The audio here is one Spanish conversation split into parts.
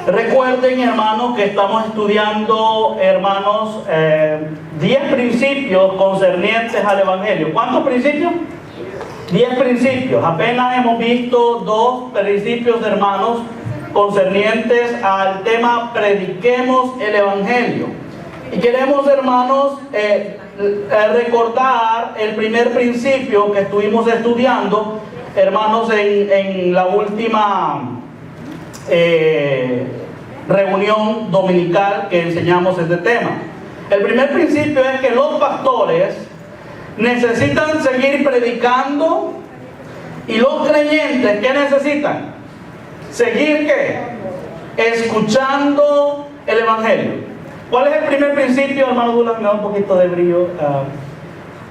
Recuerden, hermanos, que estamos estudiando, hermanos, 10 principios concernientes al Evangelio. ¿Cuántos principios? 10 principios. Apenas hemos visto 2 principios, hermanos, concernientes al tema prediquemos el Evangelio. Y queremos, hermanos, recordar el primer principio que estuvimos estudiando, hermanos, en la última reunión dominical que enseñamos este tema. El primer principio es que los pastores necesitan seguir predicando, y los creyentes, ¿qué necesitan? Seguir, ¿qué? Escuchando el Evangelio. ¿Cuál es el primer principio, hermano Dula? Me da un poquito de brillo.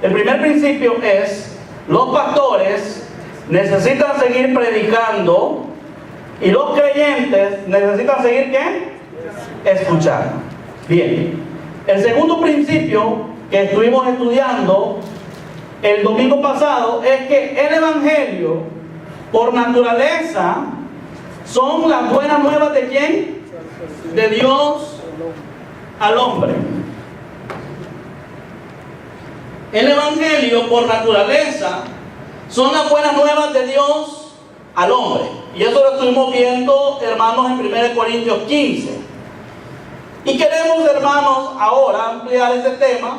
El primer principio es: los pastores necesitan seguir predicando, y los creyentes necesitan seguir, ¿qué? Escuchando. Bien. El segundo principio que estuvimos estudiando el domingo pasado es que el Evangelio, por naturaleza, son las buenas nuevas ¿de quién? De Dios al hombre. El Evangelio, por naturaleza, son las buenas nuevas de Dios al hombre. Y eso lo estuvimos viendo, hermanos, en 1 Corintios 15. Y queremos, hermanos, ahora ampliar este tema,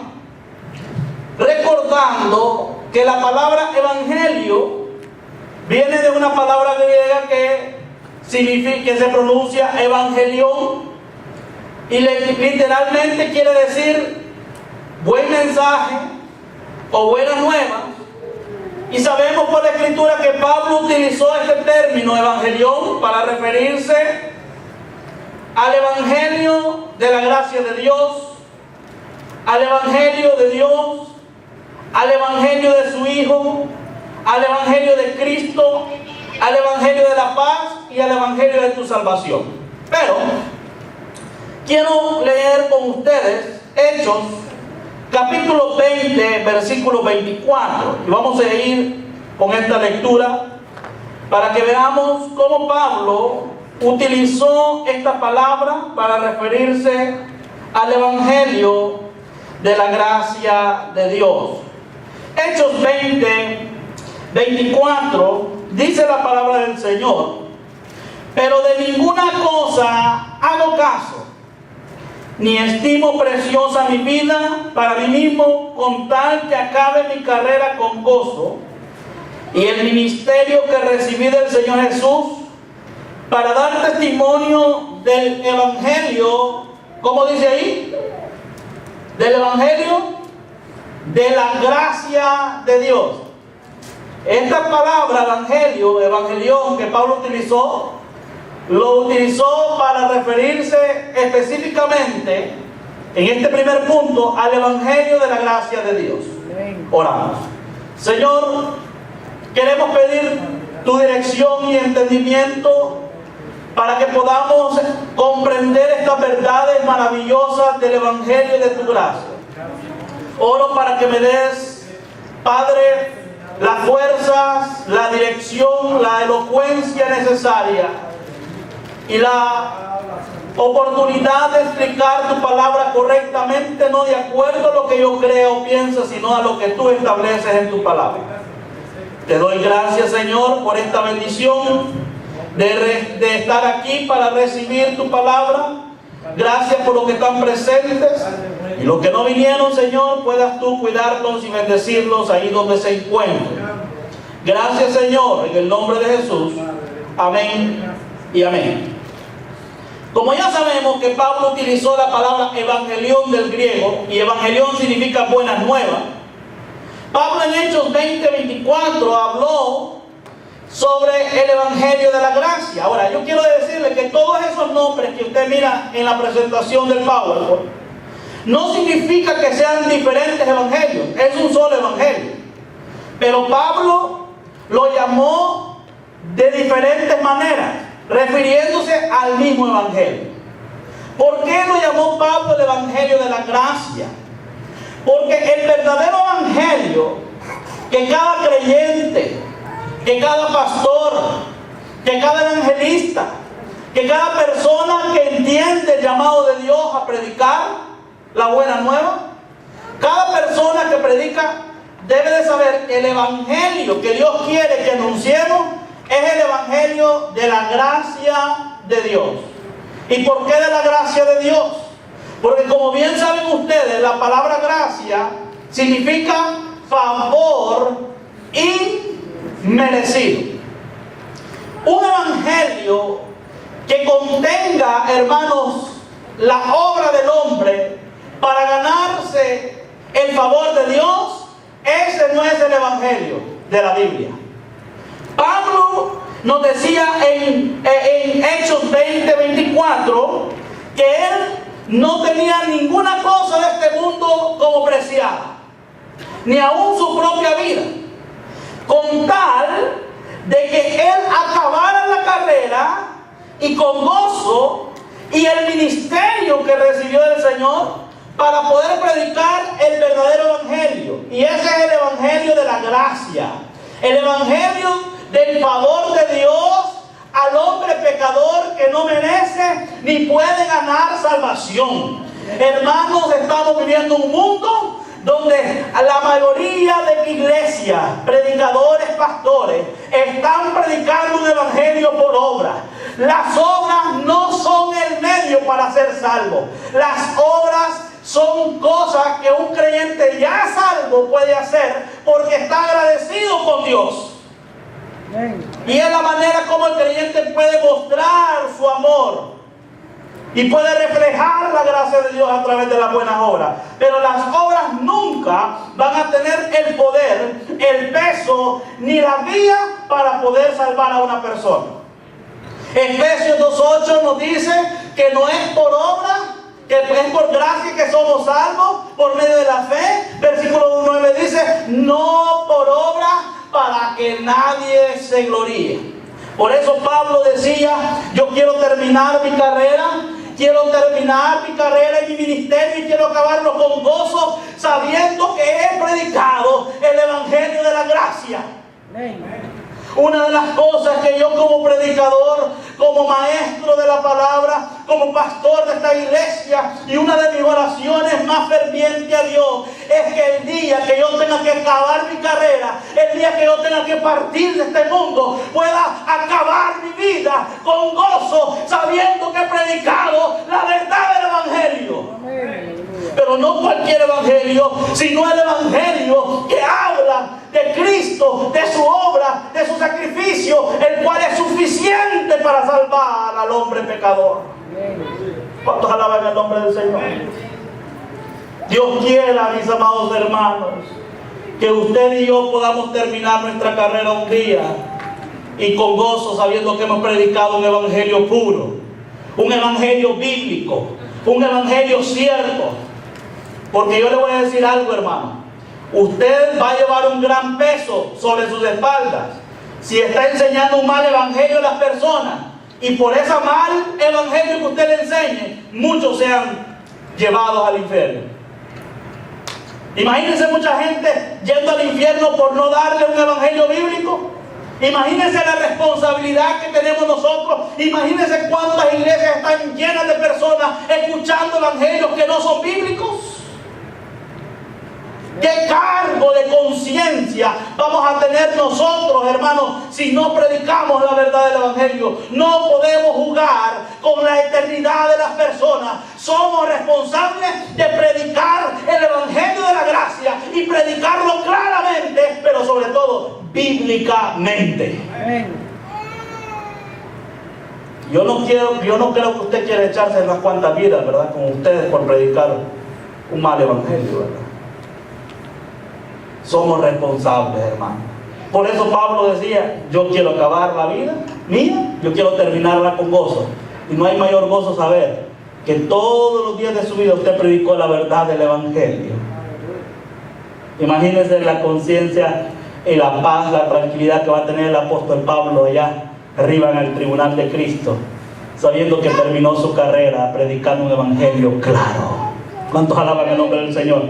recordando que la palabra evangelio viene de una palabra griega que se pronuncia evangelión, y literalmente quiere decir buen mensaje o buenas nuevas. Y sabemos por la Escritura que Pablo utilizó este término evangelión para referirse al Evangelio de la gracia de Dios, al Evangelio de Dios, al Evangelio de su Hijo, al Evangelio de Cristo, al Evangelio de la paz y al Evangelio de tu salvación. Pero quiero leer con ustedes Hechos capítulo 20, versículo 24. Y vamos a ir con esta lectura para que veamos cómo Pablo utilizó esta palabra para referirse al Evangelio de la gracia de Dios. Hechos 20, 24, dice la palabra del Señor: pero de ninguna cosa hago caso, ni estimo preciosa mi vida para mí mismo, con tal que acabe mi carrera con gozo y el ministerio que recibí del Señor Jesús, para dar testimonio del Evangelio. ¿Cómo dice ahí? Del Evangelio de la gracia de Dios. Esta palabra evangelio, evangelión, que Pablo utilizó, lo utilizó para referirse específicamente, en este primer punto, al Evangelio de la gracia de Dios. Oramos. Señor, queremos pedir tu dirección y entendimiento para que podamos comprender estas verdades maravillosas del Evangelio de tu gracia. Oro para que me des, Padre, las fuerzas, la dirección, la elocuencia necesaria y la oportunidad de explicar tu palabra correctamente, no de acuerdo a lo que yo creo o pienso, sino a lo que tú estableces en tu palabra. Te doy gracias, Señor, por esta bendición de estar aquí para recibir tu palabra. Gracias por los que están presentes, y los que no vinieron, Señor, puedas tú cuidarlos y bendecirlos ahí donde se encuentren. Gracias, Señor, en el nombre de Jesús. Amén y amén. Como ya sabemos que Pablo utilizó la palabra evangelión del griego, y evangelión significa buenas nuevas, Pablo en Hechos 20:24 habló sobre el Evangelio de la gracia. Ahora, yo quiero decirle que todos esos nombres que usted mira en la presentación del PowerPoint no significa que sean diferentes evangelios, es un solo evangelio. Pero Pablo lo llamó de diferentes maneras, refiriéndose al mismo evangelio. ¿Por qué lo llamó Pablo el Evangelio de la gracia? Porque el verdadero evangelio que cada creyente, que cada pastor, que cada evangelista, que cada persona que entiende el llamado de Dios a predicar la buena nueva, cada persona que predica debe de saber que el evangelio que Dios quiere que anunciemos es el evangelio de la gracia de Dios. ¿Y por qué de la gracia de Dios? Porque como bien saben ustedes, la palabra gracia significa favor inmerecido. Un evangelio que contenga, hermanos, la obra del hombre para ganarse el favor de Dios, ese no es el evangelio de la Biblia. Pablo nos decía en Hechos 20:24 que él no tenía ninguna cosa de este mundo como preciada, ni aún su propia vida, con tal de que él acabara la carrera y con gozo y el ministerio que recibió del Señor para poder predicar el verdadero evangelio. Y ese es el evangelio de la gracia, el evangelio del favor de Dios al hombre pecador que no merece ni puede ganar salvación. Hermanos, estamos viviendo un mundo donde la mayoría de iglesias, predicadores, pastores, están predicando un evangelio por obra. Las obras no son el medio para ser salvo. Las obras son cosas que un creyente ya salvo puede hacer porque está agradecido con Dios. Y es la manera como el creyente puede mostrar su amor y puede reflejar la gracia de Dios a través de las buenas obras. Pero las obras nunca van a tener el poder, el peso, ni la vía para poder salvar a una persona. Efesios 2:8 nos dice que no es por obra, que es por gracia que somos salvos, por medio de la fe. Versículo 9 dice, no por obra, para que nadie se gloríe. Por eso Pablo decía, yo quiero terminar mi carrera, y mi ministerio, y quiero acabarlo con gozo, sabiendo que he predicado el evangelio de la gracia. Una de las cosas que yo como predicador, como maestro de la palabra, como pastor de esta iglesia, y una de mis oraciones más fervientes a Dios, es que el día que yo tenga que acabar mi carrera, el día que yo tenga que partir de este mundo, pueda acabar mi vida con gozo, sabiendo que he predicado la verdad del evangelio. Pero no cualquier evangelio, sino el evangelio que habla de Cristo, de su obra, de su sacrificio, el cual es suficiente para salvar al hombre pecador. ¿Cuántos alaban el nombre del Señor? Dios quiera, mis amados hermanos, que usted y yo podamos terminar nuestra carrera un día y con gozo, sabiendo que hemos predicado un evangelio puro, un evangelio bíblico, un evangelio cierto. Porque yo le voy a decir algo, hermano, usted va a llevar un gran peso sobre sus espaldas si está enseñando un mal evangelio a las personas, y por ese mal evangelio que usted le enseñe, muchos sean llevados al infierno. Imagínense mucha gente yendo al infierno por no darle un evangelio bíblico. Imagínense la responsabilidad que tenemos nosotros. Imagínense cuántas iglesias están llenas de personas escuchando evangelios que no son bíblicos. ¿Qué cargo de conciencia vamos a tener nosotros, hermanos, si no predicamos la verdad del evangelio? No podemos jugar con la eternidad de las personas. Somos responsables de predicar el evangelio de la gracia y predicarlo claramente, pero sobre todo bíblicamente. Yo no creo que usted quiera echarse unas cuantas vidas, ¿verdad?, con ustedes por predicar un mal evangelio, ¿verdad? Somos responsables, hermano. Por eso Pablo decía, yo quiero acabar la vida mía, yo quiero terminarla con gozo. Y no hay mayor gozo saber que todos los días de su vida usted predicó la verdad del evangelio. Imagínense la conciencia y la paz, la tranquilidad que va a tener el apóstol Pablo allá arriba en el tribunal de Cristo, sabiendo que terminó su carrera predicando un evangelio claro. ¿Cuántos alaban el nombre del Señor?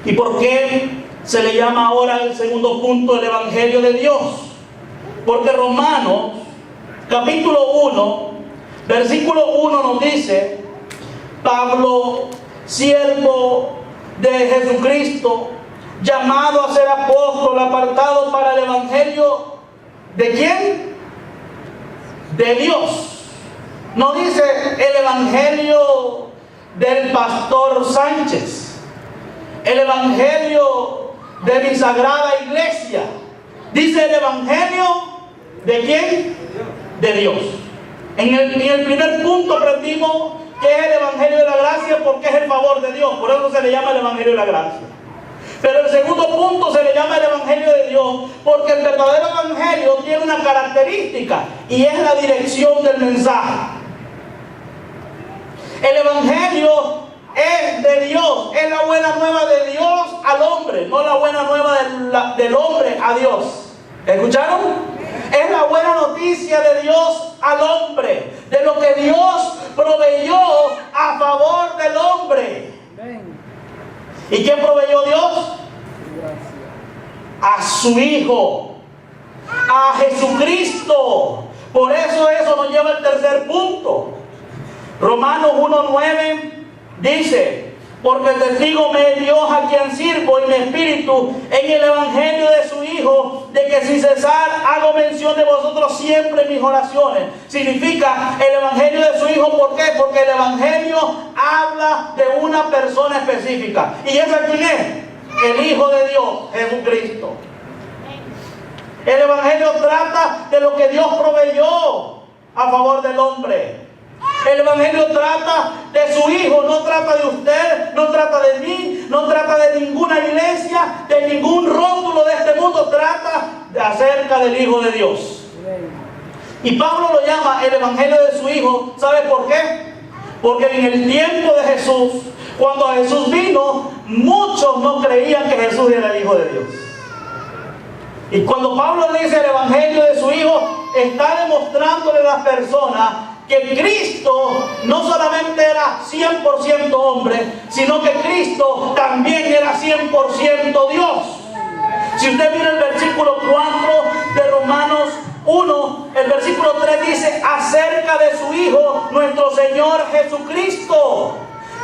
¿Y por qué se le llama ahora el segundo punto el evangelio de Dios? Porque Romanos capítulo 1 Versículo 1 nos dice: Pablo, siervo de Jesucristo, llamado a ser apóstol, apartado para el evangelio, ¿de quién? De Dios. No dice el evangelio del pastor Sánchez, el evangelio de mi sagrada iglesia. Dice el evangelio ¿de quién? De Dios. En el primer punto aprendimos que es el evangelio de la gracia, porque es el favor de Dios. Por eso se le llama el evangelio de la gracia. Pero el segundo punto se le llama el evangelio de Dios, porque el verdadero evangelio tiene una característica, y es la dirección del mensaje. El evangelio es de Dios, es la buena nueva de Dios al hombre, no la buena nueva del hombre a Dios. ¿Escucharon? Es la buena noticia de Dios al hombre, de lo que Dios proveyó a favor del hombre. ¿Y qué proveyó Dios? A su Hijo, a Jesucristo. Por eso nos lleva al tercer punto. Romanos 1:9 dice: porque testigo me es Dios a quien sirvo y mi espíritu en el evangelio de su Hijo, de que sin cesar hago mención de vosotros siempre en mis oraciones. Significa el evangelio de su Hijo. ¿Por qué? Porque el evangelio habla de una persona específica. ¿Y esa quién es? El Hijo de Dios, Jesucristo. El evangelio trata de lo que Dios proveyó a favor del hombre. El evangelio trata de su Hijo, no trata de usted, no trata de mí, no trata de ninguna iglesia, de ningún rótulo de este mundo. Trata de acerca del Hijo de Dios. Y Pablo lo llama el evangelio de su Hijo. ¿Sabe por qué? Porque en el tiempo de Jesús, cuando Jesús vino, muchos no creían que Jesús era el Hijo de Dios. Y cuando Pablo dice el evangelio de su Hijo, está demostrándole a las personas que Cristo no solamente era 100% hombre, sino que Cristo también era 100% Dios. Si usted mira el versículo 4 de Romanos 1, el versículo 3 dice: acerca de su Hijo, nuestro Señor Jesucristo,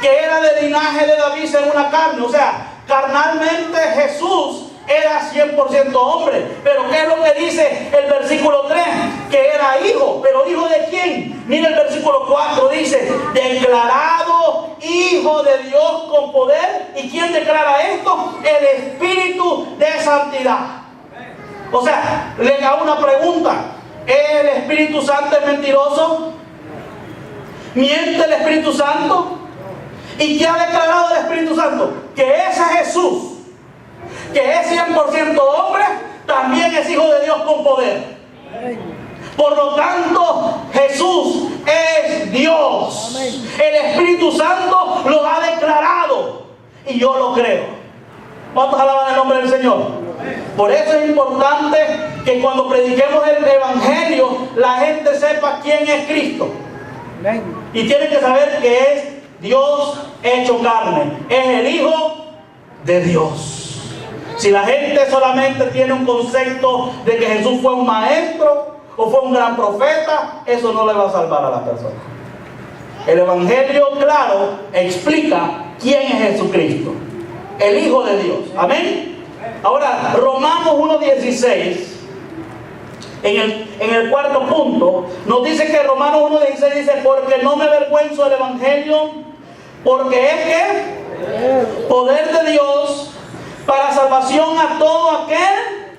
que era de linaje de David según la carne. O sea, carnalmente Jesús era 100% hombre. Pero ¿qué es lo que dice el versículo 3? Que era hijo. ¿Pero hijo de quién? Mira el versículo 4, dice: declarado hijo de Dios con poder. ¿Y quién declara esto? El Espíritu de santidad. O sea, le hago una pregunta: ¿el Espíritu Santo es mentiroso? ¿Miente el Espíritu Santo? ¿Y qué ha declarado el Espíritu Santo? Que ese Jesús, que es 100% hombre, también es hijo de Dios con poder. Por lo tanto, Jesús es Dios. El Espíritu Santo lo ha declarado, y yo lo creo. ¿Cuántos alaban el nombre del Señor? Por eso es importante que cuando prediquemos el evangelio, la gente sepa quién es Cristo. Y tienen que saber que es Dios hecho carne, es el Hijo de Dios. Si la gente solamente tiene un concepto de que Jesús fue un maestro o fue un gran profeta, eso no le va a salvar a la persona. El evangelio, claro, explica quién es Jesucristo, el Hijo de Dios. Amén. Ahora, Romanos 1:16, en el cuarto punto, nos dice que Romanos 1:16 dice: porque no me avergüenzo del evangelio, porque es que poder de Dios para salvación a todo aquel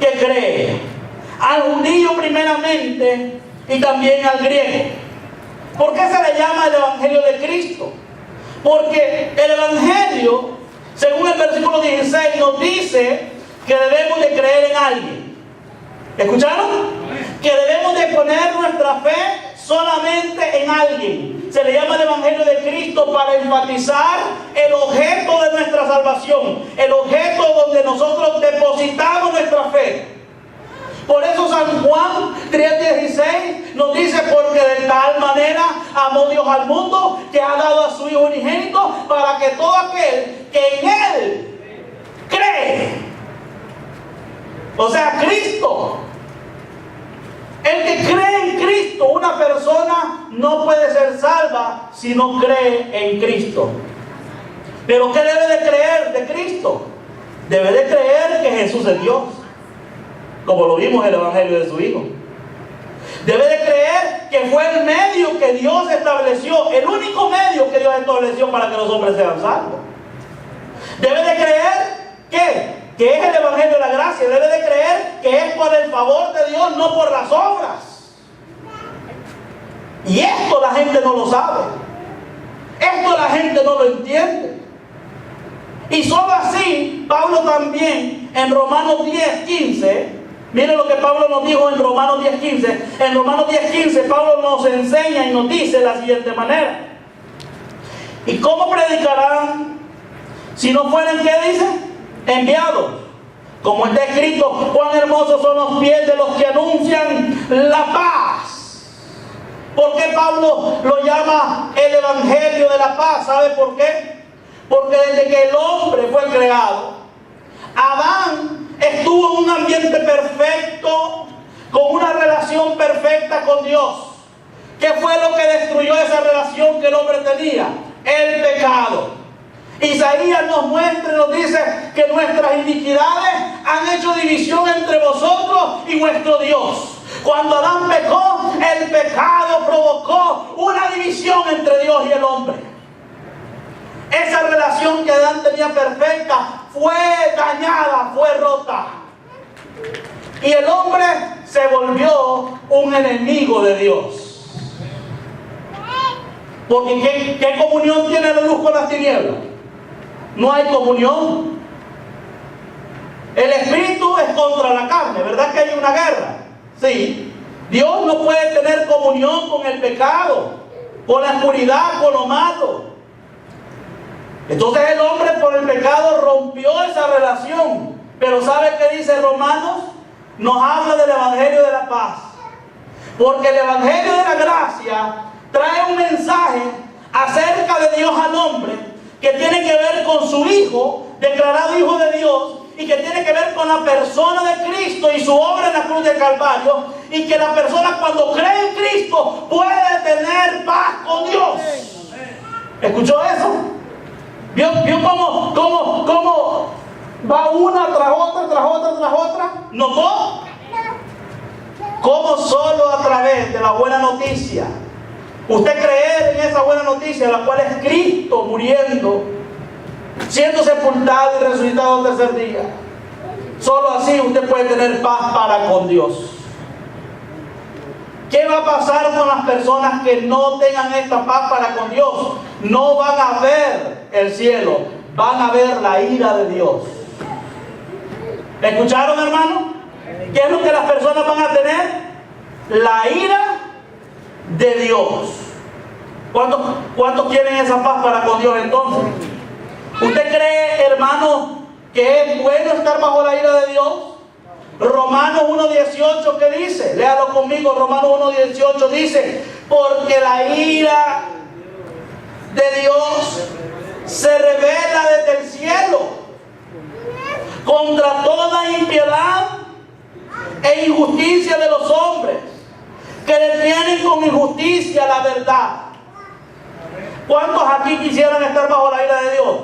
que cree, al judío primeramente y también al griego. ¿Por qué se le llama el evangelio de Cristo? Porque el evangelio, según el versículo 16, nos dice que debemos de creer en alguien. ¿Escucharon? Que debemos de poner nuestra fe solamente en alguien. Se le llama el evangelio de Cristo para enfatizar el objeto de nuestra salvación, el objeto donde nosotros depositamos nuestra fe. Por eso San Juan 3:16 nos dice: porque de tal manera amó Dios al mundo, que ha dado a su Hijo unigénito, para que todo aquel que en Él cree, o sea, Cristo, El que cree en Cristo, una persona no puede ser salva si no cree en Cristo. ¿Pero qué debe de creer de Cristo? Debe de creer que Jesús es Dios, como lo vimos en el Evangelio de su Hijo. Debe de creer que fue el medio que Dios estableció, el único medio que Dios estableció para que los hombres sean salvos. Debe de creer que es el Evangelio de la gracia. Debe de creer que es por el favor de Dios, no por las obras. Y esto la gente no lo sabe. Esto la gente no lo entiende. Y solo así, Pablo también en Romanos 10:15, miren lo que Pablo nos dijo en Romanos 10:15. En Romanos 10:15 Pablo nos enseña y nos dice de la siguiente manera: ¿y cómo predicarán si no fueran, qué dice? Enviados. Como está escrito, cuán hermosos son los pies de los que anuncian la paz. ¿Por qué Pablo lo llama el Evangelio de la paz? ¿Sabe por qué? Porque desde que el hombre fue creado, Adán estuvo en un ambiente perfecto, con una relación perfecta con Dios. ¿Qué fue lo que destruyó esa relación que el hombre tenía? El pecado. Isaías nos muestra y nos dice que nuestras iniquidades han hecho división entre vosotros y vuestro Dios. Cuando Adán pecó, el pecado provocó una división entre Dios y el hombre. Esa relación que Adán tenía perfecta fue dañada, fue rota. Y el hombre se volvió un enemigo de Dios. Porque ¿qué comunión tiene la luz con las tinieblas? No hay comunión. El espíritu es contra la carne, ¿verdad que hay una guerra? Sí. Dios no puede tener comunión con el pecado, con la oscuridad, con lo malo. Entonces el hombre por el pecado rompió esa relación. Pero ¿sabe qué dice Romanos? Nos habla del Evangelio de la paz. Porque el Evangelio de la gracia trae un mensaje acerca de Dios al hombre, que tiene que ver con su Hijo, declarado Hijo de Dios, y que tiene que ver con la persona de Cristo y su obra en la cruz del Calvario, y que la persona cuando cree en Cristo puede tener paz con Dios. ¿Escuchó eso? ¿Vio cómo va una tras otra? ¿Notó? ¿Cómo solo a través de la buena noticia? Usted creer en esa buena noticia, la cual es Cristo muriendo, siendo sepultado y resucitado al tercer día. Solo así usted puede tener paz para con Dios. ¿Qué va a pasar con las personas que no tengan esta paz para con Dios? No van a ver el cielo, van a ver la ira de Dios. ¿Escucharon, hermano? ¿Qué es lo que las personas van a tener? La ira de Dios. ¿Cuántos quieren esa paz para con Dios entonces? ¿Usted cree, hermano, que es bueno estar bajo la ira de Dios? Romanos 1:18, ¿qué dice? Léalo conmigo. Romanos 1:18 dice: porque la ira de Dios se revela desde el cielo contra toda impiedad e injusticia de los hombres, que detienen con injusticia la verdad. ¿Cuántos aquí quisieran estar bajo la ira de Dios?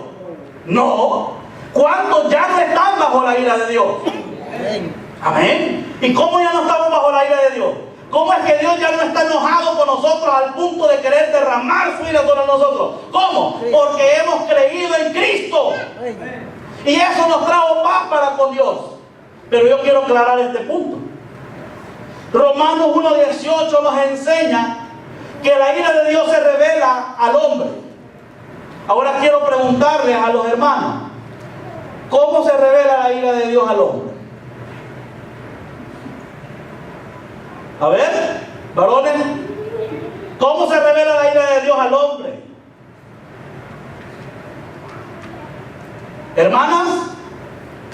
No. ¿Cuántos ya no están bajo la ira de Dios? Amén. ¿Y cómo ya no estamos bajo la ira de Dios? ¿Cómo es que Dios ya no está enojado con nosotros al punto de querer derramar su ira sobre nosotros? ¿Cómo? Porque hemos creído en Cristo. Y eso nos trajo paz para con Dios. Pero yo quiero aclarar este punto. Romanos 1:18 nos enseña que la ira de Dios se revela al hombre. Ahora quiero preguntarles a los hermanos: ¿cómo se revela la ira de Dios al hombre? A ver, varones, ¿cómo se revela la ira de Dios al hombre? Hermanas,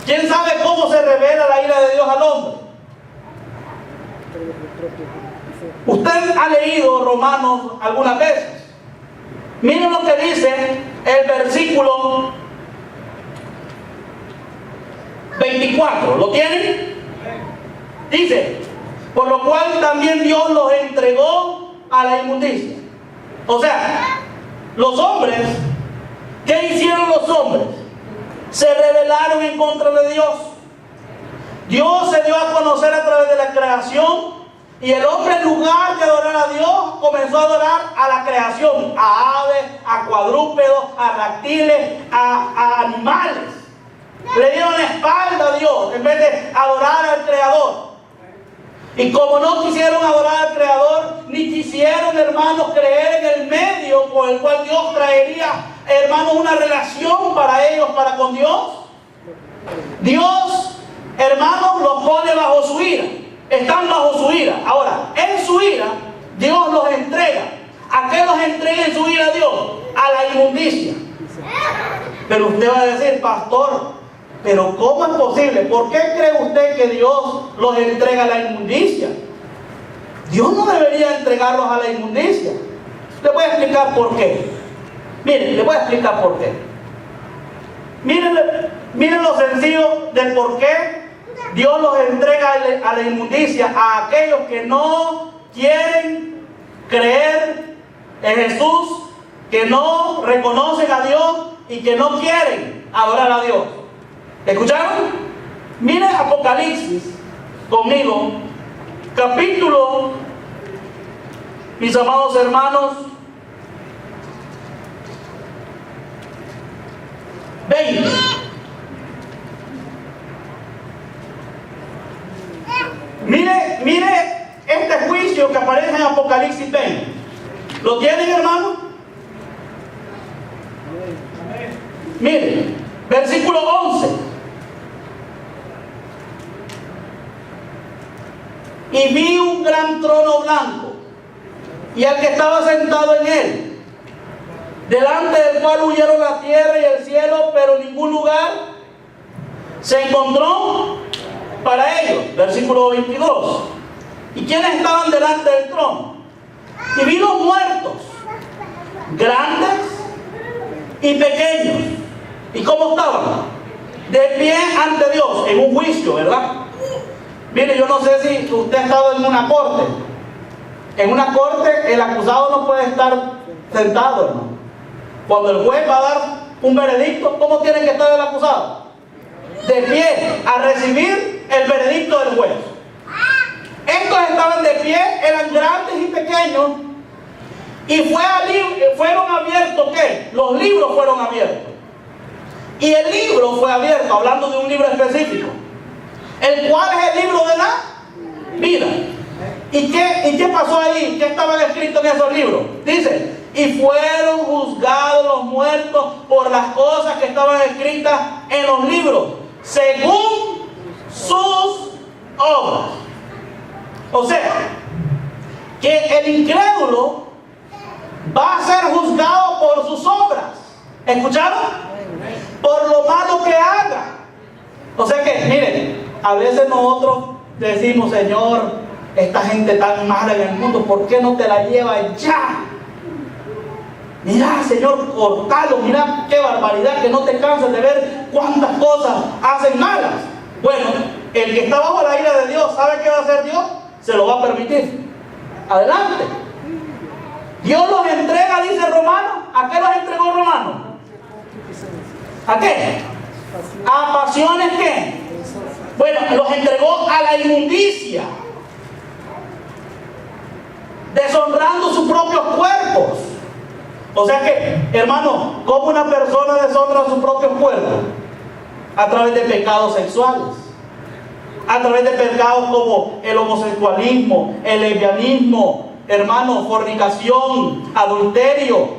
¿quién sabe cómo se revela la ira de Dios al hombre? Usted ha leído Romanos algunas veces. Miren lo que dice el versículo 24. ¿Lo tienen? Dice: por lo cual también Dios los entregó a la inmundicia. O sea, los hombres, ¿qué hicieron los hombres? Se rebelaron en contra de Dios. Dios se dio a conocer a través de la creación, y el hombre, en lugar de adorar a Dios, comenzó a adorar a la creación, a aves, a cuadrúpedos, a reptiles, a animales. Le dieron la espalda a Dios en vez de adorar al Creador. Y como no quisieron adorar al Creador, ni quisieron, hermanos, creer en el medio por el cual Dios traería, hermanos, una relación para ellos, para con Dios, Dios, hermanos, los pone bajo su ira. Están bajo su ira. Ahora, en su ira, Dios los entrega. ¿A qué los entrega en su ira Dios? A la inmundicia. Pero usted va a decir, pastor, pero ¿cómo es posible? ¿Por qué cree usted que Dios los entrega a la inmundicia? Dios no debería entregarlos a la inmundicia. Le voy a explicar por qué. Miren, le voy a explicar por qué. Miren lo sencillo del por qué Dios los entrega a la inmundicia a aquellos que no quieren creer en Jesús, que no reconocen a Dios y que no quieren adorar a Dios. ¿Escucharon? Miren Apocalipsis conmigo, capítulo, mis amados hermanos, 20. Mire este juicio que aparece en Apocalipsis 20. ¿Lo tienen, hermano? Mire, versículo 11. Y vi un gran trono blanco, y al que estaba sentado en él, delante del cual huyeron la tierra y el cielo, pero ningún lugar se encontró para ellos. Versículo 22. ¿Y quiénes estaban delante del trono? Y vi los muertos, grandes y pequeños. ¿Y cómo estaban? De pie ante Dios, en un juicio, ¿verdad? Mire, yo no sé si usted ha estado en una corte. En una corte el acusado no puede estar sentado, hermano. Cuando el juez va a dar un veredicto, ¿cómo tiene que estar el acusado? De pie, a recibir el veredicto del juez. Estos estaban de pie, eran grandes y pequeños, y fueron abiertos, ¿qué? Los libros fueron abiertos. Y el libro fue abierto, hablando de un libro específico, el cual es el libro de la vida. ¿Y qué pasó ahí? ¿Qué estaba escrito en esos libros? Dice, y fueron juzgados los muertos por las cosas que estaban escritas en los libros, según sus obras. O sea, que el incrédulo va a ser juzgado por sus obras. ¿Escucharon? Por lo malo que haga. O sea que, miren, a veces nosotros decimos, Señor, esta gente tan mala en el mundo, ¿por qué no te la llevas ya? Mira, Señor, cortalo, mira qué barbaridad, que no te canses de ver cuántas cosas hacen malas. Bueno, el que está bajo la ira de Dios, ¿sabe qué va a hacer Dios? Se lo va a permitir. Adelante. Dios los entrega, dice Romano. ¿A qué los entregó Romano? ¿A qué? ¿A pasiones qué? Bueno, los entregó a la inmundicia, deshonrando sus propios cuerpos. O sea que, hermano, ¿cómo una persona deshonra sus propios cuerpos? A través de pecados sexuales, a través de pecados como el homosexualismo, el lesbianismo, hermano, fornicación, adulterio.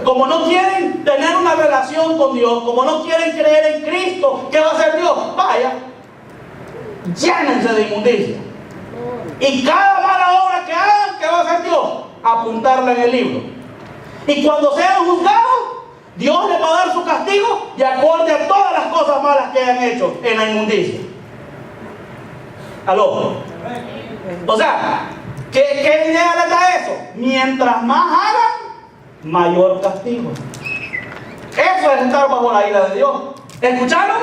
Como no quieren tener una relación con Dios, como no quieren creer en Cristo, ¿qué va a hacer Dios? Vaya, llénense de inmundicia. Y cada mala obra que hagan, ¿qué va a hacer Dios? Apuntarla en el libro. Y cuando sean juzgados, Dios les va a dar su castigo de acorde a todas las cosas malas que hayan hecho en la inmundicia. ¿Aló? O sea, ¿qué idea les da eso? Mientras más hagan, mayor castigo. Eso es estar bajo la ira de Dios. ¿Escucharon?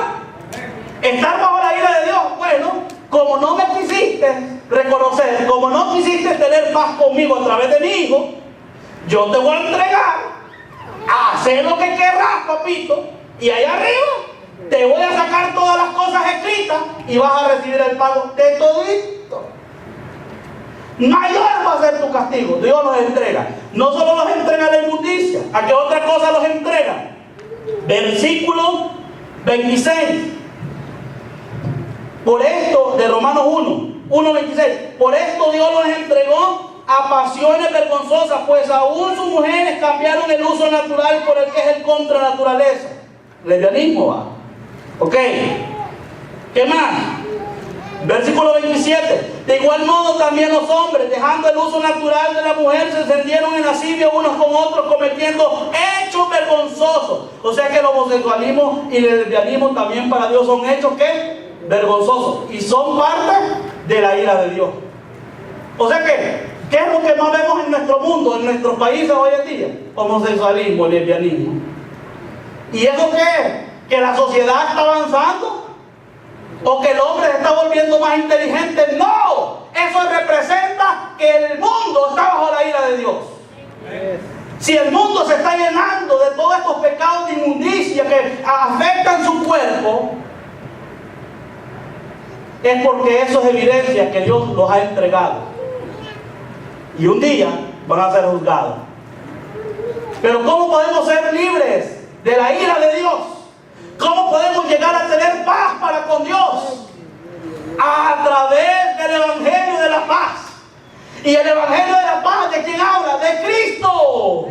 Estar bajo la ira de Dios. Bueno, como no me quisiste reconocer, como no quisiste tener paz conmigo a través de mi hijo, yo te voy a entregar a hacer lo que querrás, papito, y allá arriba te voy a sacar todas las cosas escritas y vas a recibir el pago de todito. Mayor va a ser tu castigo. Dios los entrega. No solo los entrega la inmundicia, ¿a qué otra cosa los entrega? Versículo 26. Por esto, de Romanos 1:26, por esto Dios los entregó a pasiones vergonzosas, pues aún sus mujeres cambiaron el uso natural por el que es el contra naturaleza. Lesbianismo va. Ok. ¿Qué más? Versículo 27. De igual modo también los hombres, dejando el uso natural de la mujer, se encendieron en lascivia unos con otros, cometiendo hechos vergonzosos. O sea que el homosexualismo y el lesbianismo también para Dios son hechos ¿qué? Vergonzosos. Y son parte de la ira de Dios. O sea que, ¿qué es lo que más vemos en nuestro mundo, en nuestros países hoy en día? Homosexualismo, lesbianismo. ¿Y eso qué es? ¿Que la sociedad está avanzando? ¿O que el hombre se está volviendo más inteligente? No, eso representa que el mundo está bajo la ira de Dios. Si el mundo se está llenando de todos estos pecados de inmundicia que afectan su cuerpo, es porque eso es evidencia que Dios los ha entregado. Y un día van a ser juzgados. Pero ¿cómo podemos ser libres de la ira de Dios? ¿Cómo podemos llegar a tener paz para con Dios? A través del Evangelio de la paz. Y el Evangelio de la paz, ¿de quién habla? De Cristo.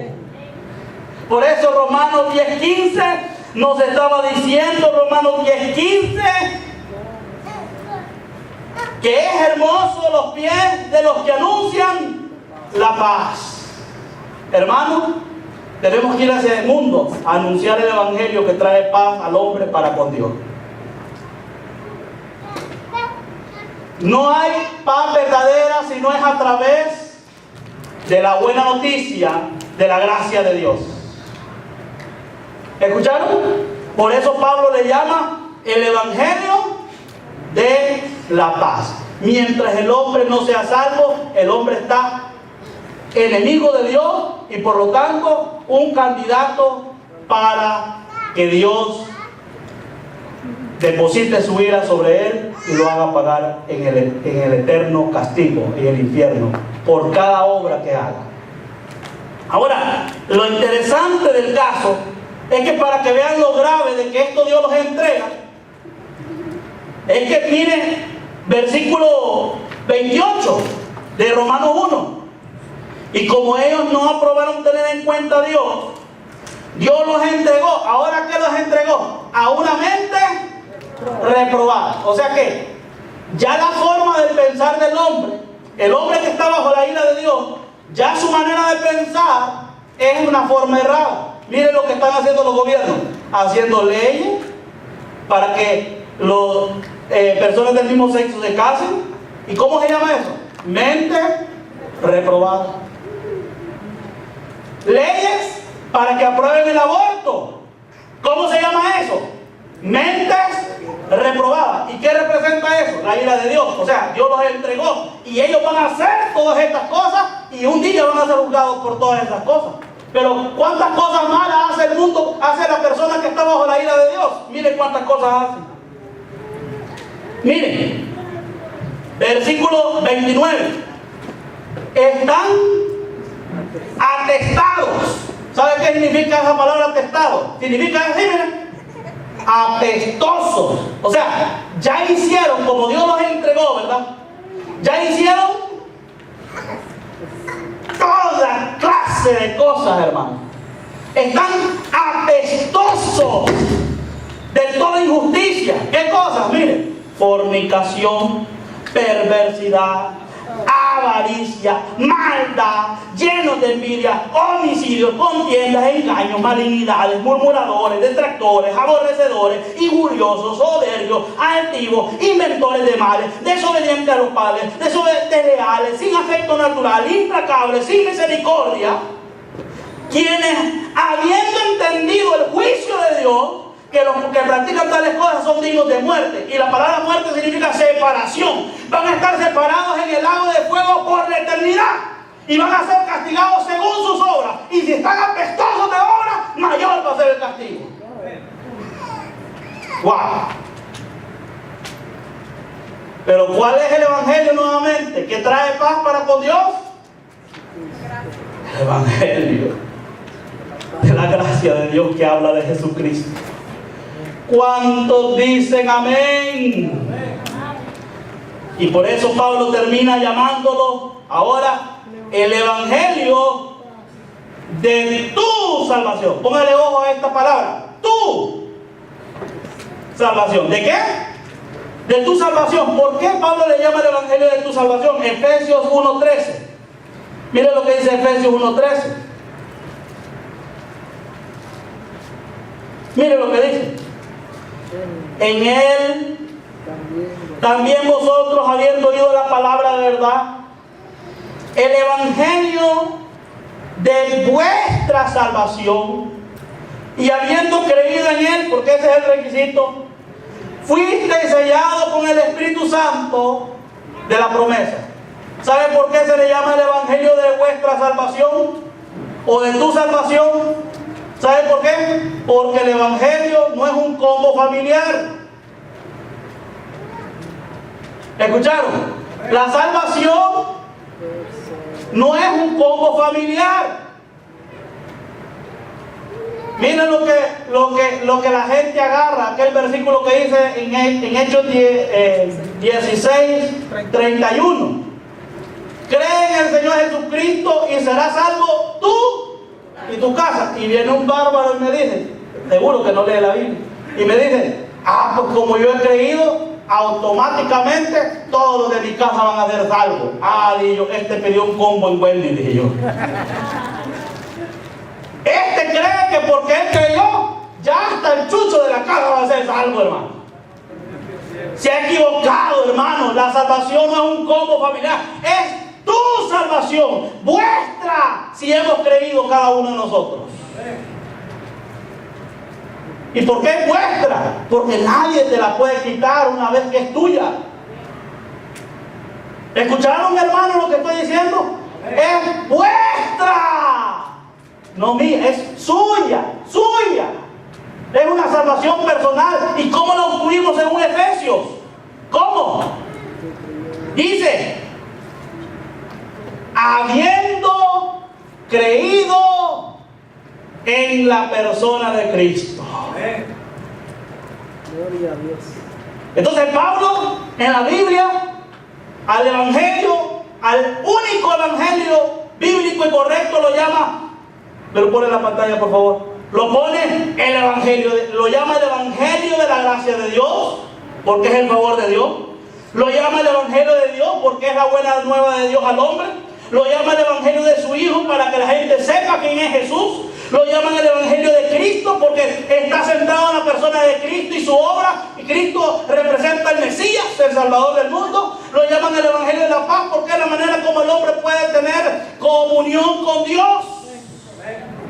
Por eso Romanos 10:15 nos estaba diciendo, Romanos 10:15, que es hermoso los pies de los que anuncian la paz. Hermanos, tenemos que ir hacia el mundo a anunciar el Evangelio que trae paz al hombre para con Dios. No hay paz verdadera si no es a través de la buena noticia de la gracia de Dios. ¿Escucharon? Por eso Pablo le llama el Evangelio de la paz. Mientras el hombre no sea salvo, el hombre está enemigo de Dios y por lo tanto un candidato para que Dios deposite su ira sobre él y lo haga pagar en el eterno castigo, en el infierno, por cada obra que haga. Ahora, lo interesante del caso es que para que vean lo grave de que esto Dios los entrega, es que miren versículo 28 de Romanos 1. Y como ellos no aprobaron tener en cuenta a Dios, Dios los entregó. ¿Ahora qué los entregó? A una mente reprobada. O sea que ya la forma de pensar del hombre, el hombre que está bajo la ira de Dios, ya su manera de pensar es una forma errada. Miren lo que están haciendo los gobiernos, haciendo leyes para que las personas del mismo sexo se casen. ¿Y cómo se llama eso? Mente reprobada. Leyes para que aprueben el aborto. ¿Cómo se llama eso? Mentes reprobadas. ¿Y qué representa eso? La ira de Dios. O sea, Dios los entregó y ellos van a hacer todas estas cosas y un día van a ser juzgados por todas esas cosas. Pero ¿cuántas cosas malas hace el mundo? Hace la persona que está bajo la ira de Dios. Miren cuántas cosas hace. Miren, versículo 29. Están atestados. ¿Sabe qué significa esa palabra atestado? Significa así, miren, apestosos. O sea, ya hicieron, como Dios los entregó, ¿verdad? Ya hicieron toda clase de cosas, hermano. Están apestosos de toda injusticia. ¿Qué cosas? Miren, fornicación, perversidad, avaricia, maldad, llenos de envidia, homicidios, contiendas, engaños, malignidades, murmuradores, detractores, aborrecedores, injuriosos, soberbios, altivos, inventores de males, desobedientes a los padres, desleales, sin afecto natural, implacables, sin misericordia, quienes, habiendo entendido el juicio de Dios, que los que practican tales cosas son dignos de muerte. Y la palabra muerte significa separación. Van a estar separados en el lago de fuego por la eternidad. Y van a ser castigados según sus obras. Y si están apestosos de obras, mayor va a ser el castigo. ¡Wow! Pero ¿cuál es el evangelio nuevamente? ¿Que trae paz para con Dios? El evangelio de la gracia de Dios que habla de Jesucristo. ¿Cuántos dicen amén? Y por eso Pablo termina llamándolo ahora el evangelio de tu salvación. Póngale ojo a esta palabra, tu salvación. ¿De qué? De tu salvación. ¿Por qué Pablo le llama el evangelio de tu salvación? Efesios 1:13. Mire lo que dice Efesios 1:13. Mire lo que dice. En él también vosotros, habiendo oído la palabra de verdad, el evangelio de vuestra salvación, y habiendo creído en él, porque ese es el requisito, fuisteis sellados con el Espíritu Santo de la promesa. ¿Sabe por qué se le llama el evangelio de vuestra salvación? O de tu salvación. ¿Sabe por qué? Porque el evangelio no es un combo familiar. ¿Escucharon? La salvación no es un combo familiar. Miren lo que la gente agarra, aquel versículo que dice en Hechos 16:31. Cree en el Señor Jesucristo y serás salvo tú y tu casa. Y viene un bárbaro y me dice, seguro que no lee la Biblia, y me dice, pues como yo he creído, automáticamente todos los de mi casa van a ser salvos. Dije yo, este pidió un combo en Wendy, dije yo. Este cree que porque él creyó, ya hasta el chucho de la casa va a ser salvo, hermano. Se ha equivocado, hermano. La salvación no es un combo familiar, es tu salvación, vuestra, si hemos creído cada uno de nosotros. ¿Y por qué es vuestra? Porque nadie te la puede quitar una vez que es tuya. ¿Escucharon, hermano, lo que estoy diciendo? Es vuestra, no mía, es suya, suya. Es una salvación personal. ¿Y cómo lo incluimos en un Efesios? ¿Cómo? Dice, habiendo creído en la persona de Cristo. Gloria a Dios. Entonces Pablo en la Biblia al evangelio, al único evangelio bíblico y correcto lo llama, me lo pone en la pantalla por favor, lo pone el evangelio, lo llama el evangelio de la gracia de Dios porque es el favor de Dios, lo llama el evangelio de Dios porque es la buena nueva de Dios al hombre, lo llama el evangelio de su Hijo para que la gente sepa quién es Jesús, lo llaman el evangelio de Cristo porque está centrado en la persona de Cristo y su obra, y Cristo representa al Mesías, el Salvador del mundo. Lo llaman el evangelio de la paz porque es la manera como el hombre puede tener comunión con Dios,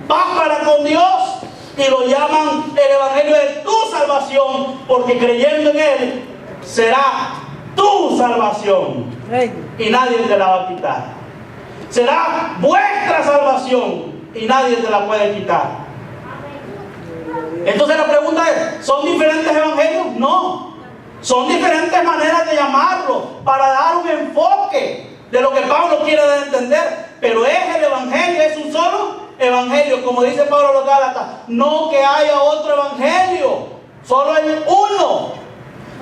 paz para con Dios, y lo llaman el evangelio de tu salvación porque creyendo en él será tu salvación y nadie te la va a quitar. Será vuestra salvación y nadie te la puede quitar. Entonces la pregunta es, ¿son diferentes evangelios? No, son diferentes maneras de llamarlo para dar un enfoque de lo que Pablo quiere dar a entender, pero es el evangelio, es un solo evangelio, como dice Pablo a los Gálatas, no que haya otro evangelio, solo hay uno,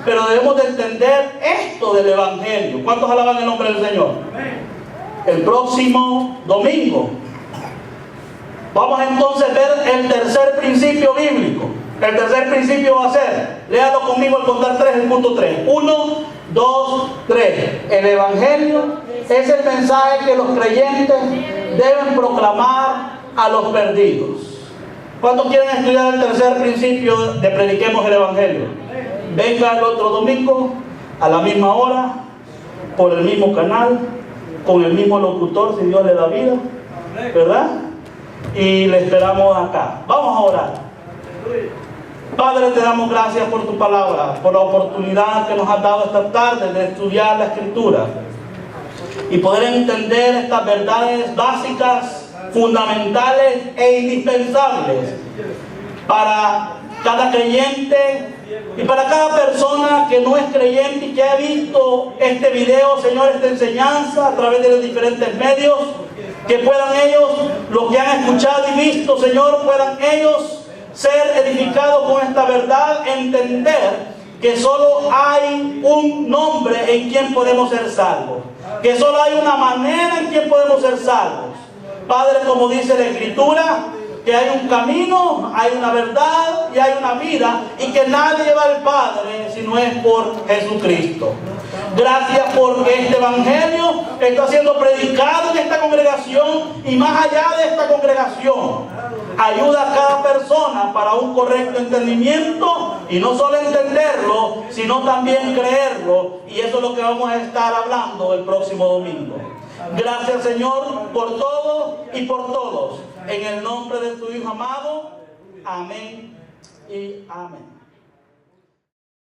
pero debemos de entender esto del evangelio. ¿Cuántos alaban el nombre del Señor? El próximo domingo vamos entonces a ver el tercer principio bíblico. El tercer principio va a ser, léalo conmigo al contar 3, el punto 3. 1, 2, 3. El evangelio es el mensaje que los creyentes deben proclamar a los perdidos. ¿Cuántos quieren estudiar el tercer principio de prediquemos el evangelio? Venga el otro domingo a la misma hora, por el mismo canal, con el mismo locutor, si Dios le da vida, ¿verdad? Y le esperamos acá. Vamos a orar. Padre, te damos gracias por tu palabra, por la oportunidad que nos has dado esta tarde de estudiar la Escritura y poder entender estas verdades básicas, fundamentales e indispensables para cada creyente y para cada persona que no es creyente y que ha visto este video, Señor, esta enseñanza a través de los diferentes medios, que puedan ellos, los que han escuchado y visto, Señor, puedan ellos ser edificados con esta verdad, entender que solo hay un nombre en quien podemos ser salvos, que solo hay una manera en quien podemos ser salvos. Padre, como dice la Escritura, que hay un camino, hay una verdad y hay una vida, y que nadie va al Padre si no es por Jesucristo. Gracias porque este evangelio está siendo predicado en esta congregación y más allá de esta congregación. Ayuda a cada persona para un correcto entendimiento, y no solo entenderlo, sino también creerlo, y eso es lo que vamos a estar hablando el próximo domingo. Gracias, Señor, por todo y por todos. En el nombre de tu Hijo amado. Amén y amén.